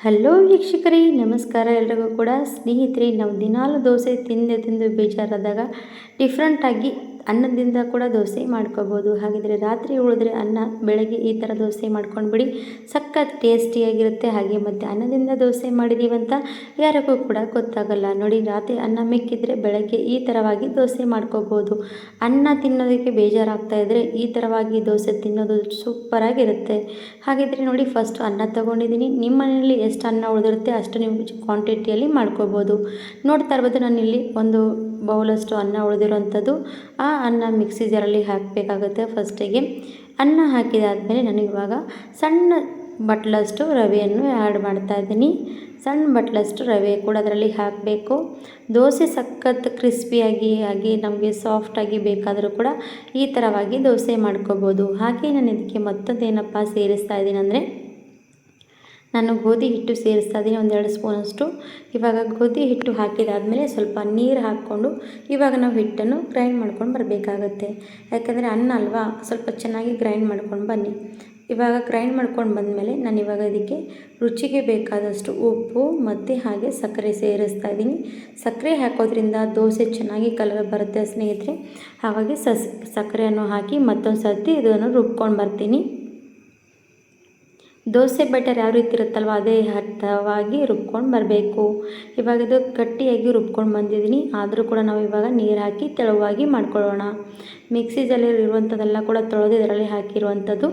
Hello ವೀಕ್ಷಕರೇ, ನಮಸ್ಕಾರ. ಎಲ್ರಿಗೂ ಕೂಡ ಸ್ನೇಹಿತರೆ, ನಾವು ದಿನಾಲು ದೋಸೆ ತಿಂದು ಬೇಜಾರಾದಾಗ ಡಿಫ್ರೆಂಟಾಗಿ ಅನ್ನದಿಂದ ಕೂಡ ದೋಸೆ ಮಾಡ್ಕೋಬೋದು. ಹಾಗಿದ್ರೆ ರಾತ್ರಿ ಉಳಿದ್ರೆ ಅನ್ನ, ಬೆಳಗ್ಗೆ ಈ ಥರ ದೋಸೆ ಮಾಡ್ಕೊಂಡ್ಬಿಡಿ, ಸಖತ್ ಟೇಸ್ಟಿಯಾಗಿರುತ್ತೆ. ಹಾಗೆ ಮತ್ತು ಅನ್ನದಿಂದ ದೋಸೆ ಮಾಡಿದ್ದೀವಂತ ಯಾರಿಗೂ ಕೂಡ ಗೊತ್ತಾಗಲ್ಲ. ನೋಡಿ, ರಾತ್ರಿ ಅನ್ನ ಮಿಕ್ಕಿದ್ರೆ ಬೆಳಗ್ಗೆ ಈ ಥರವಾಗಿ ದೋಸೆ ಮಾಡ್ಕೋಬೋದು. ಅನ್ನ ತಿನ್ನೋದಕ್ಕೆ ಬೇಜಾರಾಗ್ತಾಯಿದ್ರೆ ಈ ಥರವಾಗಿ ದೋಸೆ ತಿನ್ನೋದು ಸೂಪರಾಗಿರುತ್ತೆ. ಹಾಗಿದ್ರೆ ನೋಡಿ, ಫಸ್ಟ್ ಅನ್ನ ತೊಗೊಂಡಿದ್ದೀನಿ. ನಿಮ್ಮ ಮನೆಯಲ್ಲಿ ಎಷ್ಟು ಅನ್ನ ಉಳಿದಿರುತ್ತೆ ಅಷ್ಟು ನೀವು ಕ್ವಾಂಟಿಟಿಯಲ್ಲಿ ಮಾಡ್ಕೋಬೋದು. ನೋಡ್ತಾ ಇರ್ಬೋದು, ನಾನಿಲ್ಲಿ ಒಂದು ಬೌಲಷ್ಟು ಅನ್ನ ಉಳಿದಿರೋವಂಥದ್ದು. ಆ ಅನ್ನ ಮಿಕ್ಸಿ ಜಾರಲ್ಲಿ ಹಾಕಬೇಕಾಗುತ್ತೆ. ಫಸ್ಟಿಗೆ ಅನ್ನ ಹಾಕಿದಾದಮೇಲೆ ನಾನು ಇವಾಗ ಸಣ್ಣ ಬಟ್ಲಷ್ಟು ರವೆಯನ್ನು ಆ್ಯಡ್ ಮಾಡ್ತಾಯಿದ್ದೀನಿ. ಸಣ್ಣ ಬಟ್ಲಷ್ಟು ರವೆ ಕೂಡ ಅದರಲ್ಲಿ ಹಾಕಬೇಕು. ದೋಸೆ ಸಖತ್ ಕ್ರಿಸ್ಪಿಯಾಗಿ ಆಗಿ ನಮಗೆ ಸಾಫ್ಟಾಗಿ ಬೇಕಾದರೂ ಕೂಡ ಈ ಥರವಾಗಿ ದೋಸೆ ಮಾಡ್ಕೋಬೋದು. ಹಾಗೆ ನಾನು ಇದಕ್ಕೆ ಮತ್ತೊಂದೇನಪ್ಪ ಸೇರಿಸ್ತಾ ಇದ್ದೀನಿ ಅಂದರೆ, ನಾನು ಗೋಧಿ ಹಿಟ್ಟು ಸೇರಿಸ್ತಾ ಇದ್ದೀನಿ, 1-2 ಸ್ಪೂನಷ್ಟು. ಇವಾಗ ಗೋಧಿ ಹಿಟ್ಟು ಹಾಕಿದಾದಮೇಲೆ ಸ್ವಲ್ಪ ನೀರು ಹಾಕ್ಕೊಂಡು ಇವಾಗ ನಾವು ಹಿಟ್ಟನ್ನು ಗ್ರೈಂಡ್ ಮಾಡ್ಕೊಂಡು ಬರಬೇಕಾಗತ್ತೆ. ಯಾಕಂದರೆ ಅನ್ನ ಅಲ್ವಾ, ಸ್ವಲ್ಪ ಚೆನ್ನಾಗಿ ಗ್ರೈಂಡ್ ಮಾಡ್ಕೊಂಡು ಬನ್ನಿ. ಇವಾಗ ಗ್ರೈಂಡ್ ಮಾಡ್ಕೊಂಡು ಬಂದಮೇಲೆ ನಾನು ಇವಾಗ ಇದಕ್ಕೆ ರುಚಿಗೆ ಬೇಕಾದಷ್ಟು ಉಪ್ಪು ಮತ್ತು ಹಾಗೆ ಸಕ್ಕರೆ ಸೇರಿಸ್ತಾ ಇದ್ದೀನಿ. ಸಕ್ಕರೆ ಹಾಕೋದ್ರಿಂದ ದೋಸೆ ಚೆನ್ನಾಗಿ ಕಲರ್ ಬರುತ್ತೆ ಸ್ನೇಹಿತರೆ. ಹಾಗಾಗಿ ಸಕ್ಕರೆಯನ್ನು ಹಾಕಿ ಮತ್ತೊಂದು ಸರ್ತಿ ಇದನ್ನು ರುಬ್ಕೊಂಡು ಬರ್ತೀನಿ. ದೋಸೆ ಬ್ಯಾಟರ್ ಯಾವ ರೀತಿ ಇರುತ್ತಲ್ವ ಅದೇ ಹದವಾಗಿ ರುಬ್ಕೊಂಡು ಬರಬೇಕು. ಇವಾಗ ಇದು ಗಟ್ಟಿಯಾಗಿ ರುಬ್ಕೊಂಡು ಬಂದಿದ್ದೀನಿ. ಆದರೂ ಕೂಡ ನಾವು ಇವಾಗ ನೀರು ಹಾಕಿ ತೆಳುವಾಗಿ ಮಾಡ್ಕೊಳ್ಳೋಣ. ಮಿಕ್ಸಿ ಜಾರಲ್ಲಿ ಇರುವಂಥದ್ದೆಲ್ಲ ಕೂಡ ತೊಳೆದು ಇದರಲ್ಲಿ ಹಾಕಿರುವಂಥದ್ದು.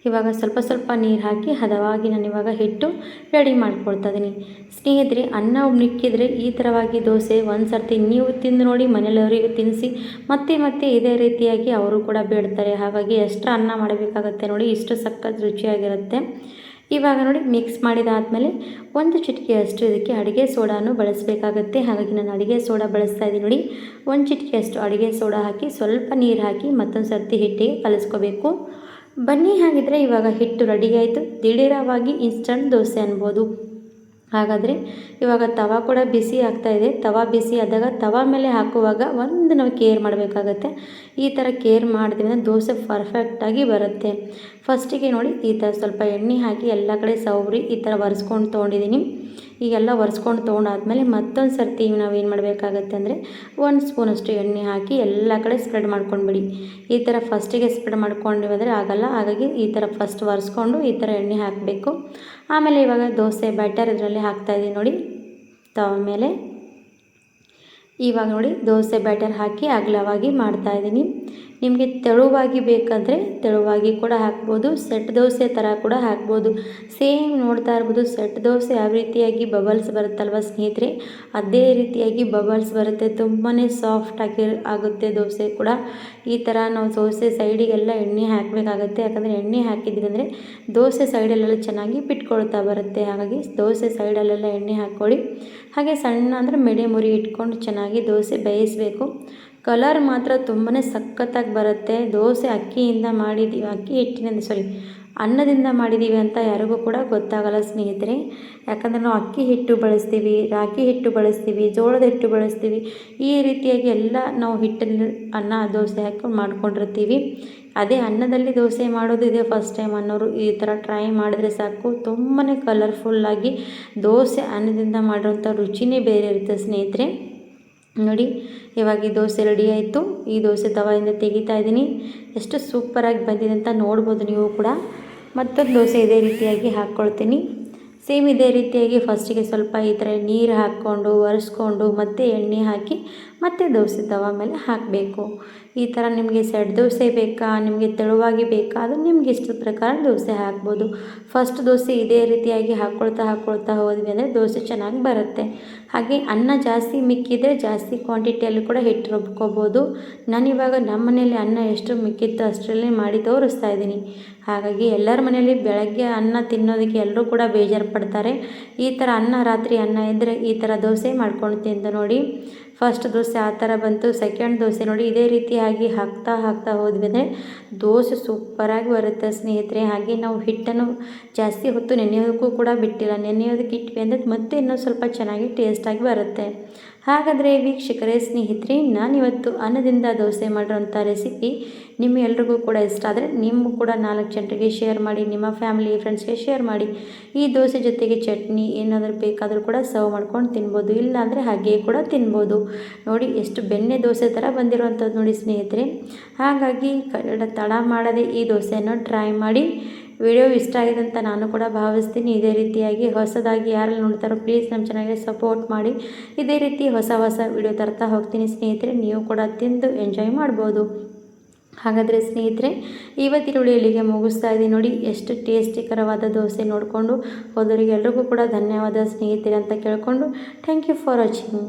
ಇವಾಗ ಸ್ವಲ್ಪ ನೀರು ಹಾಕಿ ಹದವಾಗಿ ನಾನು ಇವಾಗ ಹಿಟ್ಟು ರೆಡಿ ಮಾಡ್ಕೊಳ್ತಾ ಇದ್ದೀನಿ. ಸ್ನೇಹಿತರೆ, ಅನ್ನ ಮಿಕ್ಕಿದ್ರೆ ಈ ಥರವಾಗಿ ದೋಸೆ ಒಂದು ಸರ್ತಿ ನೀವು ತಿಂದು ನೋಡಿ, ಮನೆಯವರಿಗೆ ತಿನ್ನಿಸಿ, ಮತ್ತೆ ಇದೇ ರೀತಿಯಾಗಿ ಅವರು ಕೂಡ ಬೇಡ್ತಾರೆ. ಹಾಗಾಗಿ ಎಷ್ಟು ಅನ್ನ ಮಾಡಬೇಕಾಗತ್ತೆ ನೋಡಿ, ಇಷ್ಟು ಸಖತ್ ರುಚಿಯಾಗಿರುತ್ತೆ. ಇವಾಗ ನೋಡಿ, ಮಿಕ್ಸ್ ಮಾಡಿದಾದಮೇಲೆ 1 ಚಿಟಿಕೆಯಷ್ಟು ಇದಕ್ಕೆ ಅಡುಗೆ ಸೋಡಾನು ಬಳಸಬೇಕಾಗತ್ತೆ. ಹಾಗಾಗಿ ನಾನು ಅಡುಗೆ ಸೋಡಾ ಬಳಸ್ತಾ ಇದ್ದೀನಿ ನೋಡಿ. 1 ಚಿಟಿಕೆಯಷ್ಟು ಅಡುಗೆ ಸೋಡಾ ಹಾಕಿ ಸ್ವಲ್ಪ ನೀರು ಹಾಕಿ ಮತ್ತೊಂದು ಸರ್ತಿ ಹಿಟ್ಟಿಗೆ ಕಲಿಸ್ಕೋಬೇಕು. ಬನ್ನಿ, ಹಾಗಿದ್ರೆ ಇವಾಗ ಹಿಟ್ಟು ರೆಡಿ ಆಯಿತು. ದಿಢೀರವಾಗಿ ಇನ್ಸ್ಟಂಟ್ ದೋಸೆ ಅನ್ಬೋದು. ಹಾಗಾದರೆ ಇವಾಗ ತವಾ ಕೂಡ ಬಿಸಿ ಆಗ್ತಾಯಿದೆ. ತವಾ ಬಿಸಿ ಆದಾಗ ತವಾ ಮೇಲೆ ಹಾಕುವಾಗ ನಾವು ಕೇರ್ ಮಾಡಬೇಕಾಗತ್ತೆ. ಈ ಥರ ಕೇರ್ ಮಾಡಿದ್ವಿ ಅಂದರೆ ದೋಸೆ ಪರ್ಫೆಕ್ಟಾಗಿ ಬರುತ್ತೆ. ಫಸ್ಟಿಗೆ ನೋಡಿ, ಈ ಥರ ಸ್ವಲ್ಪ ಎಣ್ಣೆ ಹಾಕಿ ಎಲ್ಲ ಕಡೆ ಸವರಿ ಈ ಥರ ಒರೆಸ್ಕೊಂಡು ತೊಗೊಂಡಿದ್ದೀನಿ. ಈಗೆಲ್ಲ ಒರೆಸ್ಕೊಂಡು ತೊಗೊಂಡಾದ್ಮೇಲೆ ಮತ್ತೊಂದು ಸರ್ತಿ ನಾವೇನು ಮಾಡಬೇಕಾಗತ್ತೆ ಅಂದರೆ, 1 ಸ್ಪೂನಷ್ಟು ಎಣ್ಣೆ ಹಾಕಿ ಎಲ್ಲ ಕಡೆ ಸ್ಪ್ರೆಡ್ ಮಾಡ್ಕೊಂಡ್ಬಿಡಿ. ಈ ಥರ ಫಸ್ಟಿಗೆ ಸ್ಪ್ರೆಡ್ ಮಾಡ್ಕೊಂಡಿವಿ ಅಂದರೆ ಆಗಲ್ಲ. ಹಾಗಾಗಿ ಈ ಥರ ಫಸ್ಟ್ ಒರೆಸ್ಕೊಂಡು ಈ ಥರ ಎಣ್ಣೆ ಹಾಕಬೇಕು. ಆಮೇಲೆ ಇವಾಗ ದೋಸೆ ಬ್ಯಾಟರ್ ಇದರಲ್ಲಿ ಹಾಕ್ತಾಯಿದ್ದೀನಿ ನೋಡಿ ತವ ಮೇಲೆ. ಇವಾಗ ನೋಡಿ, ದೋಸೆ ಬ್ಯಾಟರ್ ಹಾಕಿ ಅಗಲವಾಗಿ ಮಾಡ್ತಾಯಿದ್ದೀನಿ. ನಿಮಗೆ ತೆಳುವಾಗಿ ಬೇಕಂದರೆ ತೆಳುವಾಗಿ ಕೂಡ ಹಾಕ್ಬೋದು, ಸೆಟ್ ದೋಸೆ ಥರ ಕೂಡ ಹಾಕ್ಬೋದು. ಸೇಮ್ ನೋಡ್ತಾ ಇರ್ಬೋದು, ಸೆಟ್ ದೋಸೆ ಯಾವ ರೀತಿಯಾಗಿ ಬಬಲ್ಸ್ ಬರುತ್ತಲ್ವ ಸ್ನೇಹಿತರೆ, ಅದೇ ರೀತಿಯಾಗಿ ಬಬಲ್ಸ್ ಬರುತ್ತೆ. ತುಂಬಾ ಸಾಫ್ಟಾಗಿ ಆಗುತ್ತೆ ದೋಸೆ ಕೂಡ. ಈ ಥರ ನಾವು ದೋಸೆ ಸೈಡಿಗೆಲ್ಲ ಎಣ್ಣೆ ಹಾಕಬೇಕಾಗತ್ತೆ. ಯಾಕಂದರೆ ಎಣ್ಣೆ ಹಾಕಿದ್ರಿ ಅಂದರೆ ದೋಸೆ ಸೈಡಲ್ಲೆಲ್ಲ ಚೆನ್ನಾಗಿ ಬಿಟ್ಕೊಳ್ತಾ ಬರುತ್ತೆ. ಹಾಗಾಗಿ ದೋಸೆ ಸೈಡಲ್ಲೆಲ್ಲ ಎಣ್ಣೆ ಹಾಕ್ಕೊಳ್ಳಿ. ಹಾಗೆ ಸಣ್ಣ ಅಂದರೆ ಮೀಡಿಯಮ್ ಉರಿ ಇಟ್ಕೊಂಡು ಚೆನ್ನಾಗಿ ದೋಸೆ ಬೇಯಿಸಬೇಕು. ಕಲರ್ ಮಾತ್ರ ತುಂಬಾ ಸಖತ್ತಾಗಿ ಬರುತ್ತೆ. ದೋಸೆ ಅಕ್ಕಿ ಹಿಟ್ಟಿನಿಂದ ಅನ್ನದಿಂದ ಮಾಡಿದ್ದೀವಿ ಅಂತ ಯಾರಿಗೂ ಕೂಡ ಗೊತ್ತಾಗಲ್ಲ ಸ್ನೇಹಿತರೆ. ಯಾಕಂದರೆ ನಾವು ಅಕ್ಕಿ ಹಿಟ್ಟು ಬಳಸ್ತೀವಿ, ರಾಗಿ ಹಿಟ್ಟು ಬಳಸ್ತೀವಿ, ಜೋಳದ ಹಿಟ್ಟು ಬಳಸ್ತೀವಿ. ಈ ರೀತಿಯಾಗಿ ಎಲ್ಲ ನಾವು ಹಿಟ್ಟಲ್ಲಿ ಅನ್ನ ದೋಸೆ ಹಾಕಿ ಮಾಡ್ಕೊಂಡಿರ್ತೀವಿ. ಅದೇ ಅನ್ನದಲ್ಲಿ ದೋಸೆ ಮಾಡೋದು ಇದೆ ಫಸ್ಟ್ ಟೈಮ್ ಅನ್ನೋರು ಈ ಥರ ಟ್ರೈ ಮಾಡಿದ್ರೆ ಸಾಕು. ತುಂಬಾ ಕಲರ್ಫುಲ್ಲಾಗಿ ದೋಸೆ ಅನ್ನದಿಂದ ಮಾಡಿರೋಂಥ ರುಚಿನೇ ಬೇರೆ ಇರುತ್ತೆ ಸ್ನೇಹಿತರೆ. ನೋಡಿ, ಇವಾಗ ಈ ದೋಸೆ ರೆಡಿ ಆಯಿತು. ಈ ದೋಸೆ ತವಾಯಿಂದ ತೆಗಿತಾ ಇದ್ದೀನಿ. ಎಷ್ಟು ಸೂಪರಾಗಿ ಬಂದಿದೆ ಅಂತ ನೋಡ್ಬೋದು ನೀವು ಕೂಡ. ಮತ್ತೊಂದು ದೋಸೆ ಇದೇ ರೀತಿಯಾಗಿ ಹಾಕ್ಕೊಳ್ತೀನಿ. ಸೇಮ್ ಇದೇ ರೀತಿಯಾಗಿ ಫಸ್ಟಿಗೆ ಸ್ವಲ್ಪ ಈ ಥರ ನೀರು ಹಾಕ್ಕೊಂಡು ಒರೆಸ್ಕೊಂಡು ಮತ್ತೆ ಎಣ್ಣೆ ಹಾಕಿ ಮತ್ತೆ ದೋಸೆ ತವ ಮೇಲೆ ಹಾಕಬೇಕು. ಈ ಥರ ನಿಮಗೆ ಸೆಟ್ ದೋಸೆ ಬೇಕಾ, ನಿಮಗೆ ತೆಳುವಾಗಿ ಬೇಕಾ, ಅದು ನಿಮ್ಗೆ ಇಷ್ಟದ ಪ್ರಕಾರ ದೋಸೆ ಹಾಕ್ಬೋದು. ಫಸ್ಟ್ ದೋಸೆ ಇದೇ ರೀತಿಯಾಗಿ ಹಾಕ್ಕೊಳ್ತಾ ಹೋದ್ವಿ ಅಂದರೆ ದೋಸೆ ಚೆನ್ನಾಗಿ ಬರುತ್ತೆ. ಹಾಗೆ ಅನ್ನ ಜಾಸ್ತಿ ಮಿಕ್ಕಿದರೆ ಜಾಸ್ತಿ ಕ್ವಾಂಟಿಟಿಯಲ್ಲಿ ಕೂಡ ಹಿಟ್ಟು ರುಬ್ಕೋಬೋದು. ನಾನಿವಾಗ ನಮ್ಮ ಮನೆಯಲ್ಲಿ ಅನ್ನ ಎಷ್ಟು ಮಿಕ್ಕಿತ್ತು ಅಷ್ಟರಲ್ಲೇ ಮಾಡಿ ತೋರಿಸ್ತಾ ಇದ್ದೀನಿ. ಹಾಗಾಗಿ ಎಲ್ಲರ ಮನೆಯಲ್ಲಿ ಬೆಳಗ್ಗೆ ಅನ್ನ ತಿನ್ನೋದಕ್ಕೆ ಎಲ್ಲರೂ ಕೂಡ ಬೇಜಾರು ಪಡ್ತಾರೆ. ಈ ಥರ ರಾತ್ರಿ ಅನ್ನ ಇದ್ದರೆ ಈ ಥರ ದೋಸೆ ಮಾಡ್ಕೊಂಡು ತಿಂದು ನೋಡಿ. ಫಸ್ಟ್ ದೋಸೆ ಆ ಥರ ಬಂತು. ಸೆಕೆಂಡ್ ದೋಸೆ ನೋಡಿ, ಇದೇ ರೀತಿಯಾಗಿ ಹಾಕ್ತಾ ಹೋದ್ವಿ ಅಂದರೆ ದೋಸೆ ಸೂಪರಾಗಿ ಬರುತ್ತೆ ಸ್ನೇಹಿತರೆ. ಹಾಗೆ ನಾವು ಹಿಟ್ಟನ್ನು ಜಾಸ್ತಿ ಹೊತ್ತು ನೆನೆಯೋದಕ್ಕೂ ಕೂಡ ಬಿಟ್ಟಿಲ್ಲ. ನೆನೆಯೋದಕ್ಕೆ ಇಟ್ವಿ ಅಂದರೆ ಮತ್ತೆ ಇನ್ನೂ ಸ್ವಲ್ಪ ಚೆನ್ನಾಗಿ ಟೇಸ್ಟಾಗಿ ಬರುತ್ತೆ. ಹಾಗಾದರೆ ವೀಕ್ಷಕರೇ, ಸ್ನೇಹಿತರೆ, ನಾನಿವತ್ತು ಅನ್ನದಿಂದ ದೋಸೆ ಮಾಡಿರೋಂಥ ರೆಸಿಪಿ ನಿಮ್ಮೆಲ್ರಿಗೂ ಕೂಡ ಇಷ್ಟ ಆದರೆ ನೀವು ಕೂಡ 4 ಜನರಿಗೆ ಶೇರ್ ಮಾಡಿ, ನಿಮ್ಮ ಫ್ಯಾಮಿಲಿ ಫ್ರೆಂಡ್ಸ್ಗೆ ಶೇರ್ ಮಾಡಿ. ಈ ದೋಸೆ ಜೊತೆಗೆ ಚಟ್ನಿ ಏನಾದರೂ ಬೇಕಾದರೂ ಕೂಡ ಸರ್ವ್ ಮಾಡ್ಕೊಂಡು ತಿನ್ಬೋದು, ಇಲ್ಲಾಂದರೆ ಹಾಗೆಯೇ ಕೂಡ ತಿನ್ಬೋದು. ನೋಡಿ ಎಷ್ಟು ಬೆಣ್ಣೆ ದೋಸೆ ಥರ ಬಂದಿರುವಂಥದ್ದು ನೋಡಿ ಸ್ನೇಹಿತರೆ. ಹಾಗಾಗಿ ತಡ ಮಾಡದೆ ಈ ದೋಸೆಯನ್ನು ಟ್ರೈ ಮಾಡಿ. ವಿಡಿಯೋ ಇಷ್ಟ ಆಗಿದೆ ಅಂತ ನಾನು ಕೂಡ ಭಾವಿಸ್ತೀನಿ. ಇದೇ ರೀತಿಯಾಗಿ ಹೊಸದಾಗಿ ಯಾರೆಲ್ಲ ನೋಡ್ತಾರೋ ಪ್ಲೀಸ್ ನಮ್ಮ ಚಾನಲ್ಗೆ ಸಪೋರ್ಟ್ ಮಾಡಿ. ಇದೇ ರೀತಿ ಹೊಸ ವಿಡಿಯೋ ತರ್ತಾ ಹೋಗ್ತೀನಿ ಸ್ನೇಹಿತರೆ, ನೀವು ಕೂಡ ತಿಂದು ಎಂಜಾಯ್ ಮಾಡ್ಬೋದು. ಹಾಗಾದರೆ ಸ್ನೇಹಿತರೆ, ಇವತ್ತಿನ ವಿಡಿಯೋ ಇಲ್ಲಿಗೆ ಮುಗಿಸ್ತಾ ಇದ್ದೀನಿ. ನೋಡಿ ಎಷ್ಟು ಟೇಸ್ಟಿಕರವಾದ ದೋಸೆ ನೋಡಿಕೊಂಡು ಹೋದವರಿಗೆ ಎಲ್ರಿಗೂ ಕೂಡ ಧನ್ಯವಾದ ಸ್ನೇಹಿತರೆ ಅಂತ ಕೇಳಿಕೊಂಡು ಥ್ಯಾಂಕ್ ಯು ಫಾರ್ ವಾಚಿಂಗ್.